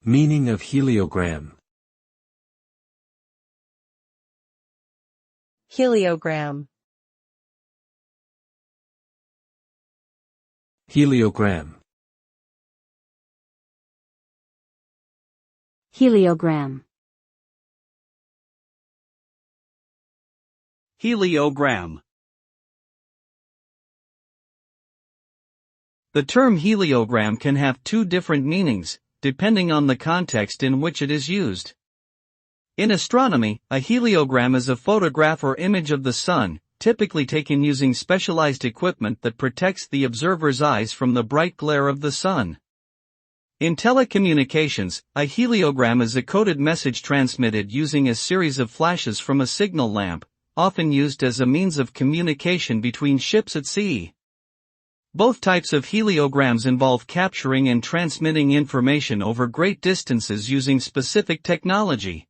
Meaning of heliogram. Heliogram. Heliogram. Heliogram. Heliogram. The term heliogram can have two different meanings, depending on the context in which it is used. In astronomy, a heliogram is a photograph or image of the sun, typically taken using specialized equipment that protects the observer's eyes from the bright glare of the sun. In telecommunications, a heliogram is a coded message transmitted using a series of flashes from a signal lamp, often used as a means of communication between ships at sea. Both types of heliograms involve capturing and transmitting information over great distances using specific technology.